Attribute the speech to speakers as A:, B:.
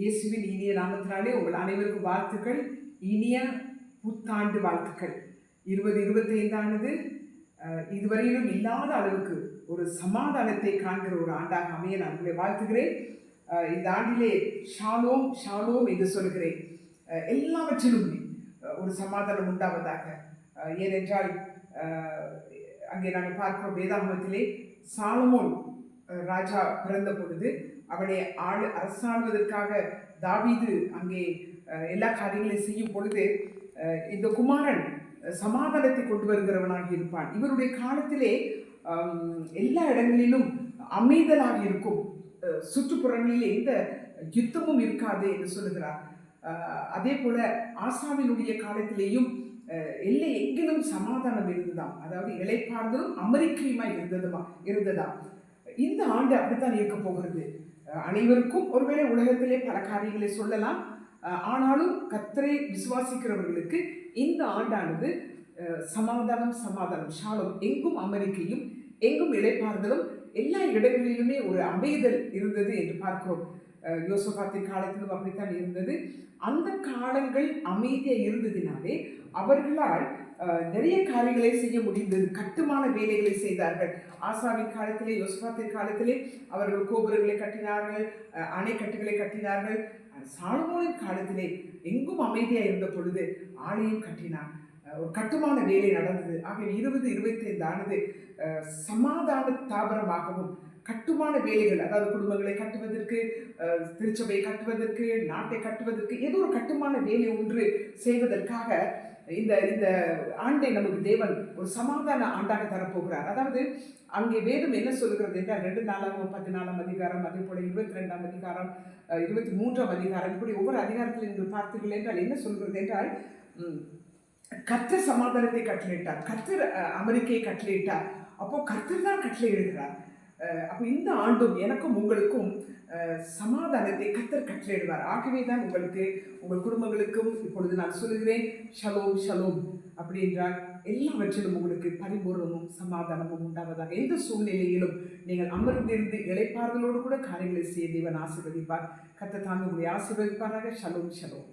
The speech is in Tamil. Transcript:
A: இயேசுவின் இனிய நாமத்தினாலே உங்கள் அனைவருக்கும் வாழ்த்துக்கள். இனிய புத்தாண்டு வாழ்த்துக்கள். 2025 இதுவரையிலும் இல்லாத அளவுக்கு ஒரு சமாதானத்தை காண்கிற ஒரு ஆண்டாக அமைய நான் உங்களை வாழ்த்துகிறேன். இந்த ஆண்டிலே ஷாலோம் ஷாலோம் என்று சொல்கிறேன். எல்லாவற்றிலும் ஒரு சமாதானம் உண்டாவதாக. ஏனென்றால் அங்கே நாங்கள் பார்க்கிறோம் வேதாகமத்திலே சாலமோன் ராஜா பிறந்த பொழுது அவனை அரசாளுவதற்காக தாவீது அங்கே எல்லா காரியங்களையும் செய்யும் பொழுது இந்த குமாரன் சமாதானத்தை கொண்டு வருகிறவனாக இருப்பான். இவருடைய காலத்திலே எல்லா இடங்களிலும் அமைதலாக இருக்கும், சுற்றுப்புறங்களில் எந்த யுத்தமும் இருக்காது என்று சொல்லுகிறார். அதே போல ஆசாவினுடைய காலத்திலேயும் எல்லை எங்கிலும் சமாதானம் இருந்ததாம், அதாவது இளைப்பாறுதலும் அமெரிக்கையுமாய் இருந்ததாம். இந்த ஆண்டு அப்படித்தான் இருக்க போகிறது. அனைவருக்கும் ஒருவேளை உலகத்திலே பல காரியங்களை சொல்லலாம், ஆனாலும் கர்த்தரை விசுவாசிக்கிறவர்களுக்கு இந்த ஆண்டானது சமாதானம் சமாதானம் ஷாலோம், எங்கும் அமெரிக்கையும் எங்கும் இளைப்பாறுதலும் எல்லா இடங்களிலுமே ஒரு அமைதல் இருந்தது என்று பார்க்கிறோம். யோசபாத்தின் காலத்திலும் அப்படித்தான் இருந்தது. அந்த காலங்கள் அமைதியாக இருந்ததினாலே அவர்களால் நிறைய காரியங்களை செய்ய முடிந்தது. கட்டுமான வேலைகளை செய்தார்கள். ஆசாவின் காலத்திலே, யோசபாத்தின் காலத்திலே அவர்கள் கோபுரங்களை கட்டினார்கள், அணைக்கட்டுகளை கட்டினார்கள். சாலமோனின் காலத்திலே எங்கும் அமைதியாக இருந்த பொழுது ஆலயம் கட்டினார், ஒரு கட்டுமான வேலை நடந்தது. ஆக 2025 ஆனது சமாதான தாபரமாகவும் கட்டுமான வேலைகள், அதாவது குடும்பங்களை கட்டுவதற்கு, திருச்சபையை கட்டுவதற்கு, நாட்டை கட்டுவதற்கு, ஏதோ ஒரு கட்டுமான வேலை ஒன்று செய்வதற்காக இந்த இந்த ஆண்டை நமக்கு தேவன் ஒரு சமாதான ஆண்டாக தரப்போகிறார். அதாவது அங்கே வேதம் என்ன சொல்கிறது என்றால் 2 நாளாகமம் 14ஆம் அதிகாரம், அதே போல 22ஆம் அதிகாரம், 23ஆம் அதிகாரம், இப்படி ஒவ்வொரு அதிகாரத்தில் நீங்கள் பார்த்தீர்கள் என்றால் என்ன சொல்கிறது என்றால், கர்த்தர் சமாதானத்தை கட்டளையிட்டார், கர்த்தர் அமெரிக்கையை கட்டளையிட்டார். அப்போ கர்த்தர் தான் கட்டளையிடுகிறார். அப்போ இந்த ஆண்டும் எனக்கும் உங்களுக்கும் சமாதானத்தை கர்த்தர் கட்டளையிடுவார். ஆகவே தான் உங்களுக்கு, உங்கள் குடும்பங்களுக்கும் இப்பொழுது நான் சொல்லுகிறேன், ஷலோம் ஷலோம். அப்படி என்றால் எல்லாவற்றிலும் உங்களுக்கு பரிபூர்ணமும் சமாதானமும் உண்டாவதாக. எந்த சூழ்நிலையிலும் நீங்கள் அமர்ந்திருந்து இளைப்பாறுதலோடு கூட காரியங்களை செய்ய தேவன் ஆசீர்வதிப்பார். கர்த்தர் தாங்க உங்களை ஆசீர்வதிப்பாராக. Shalom shalom.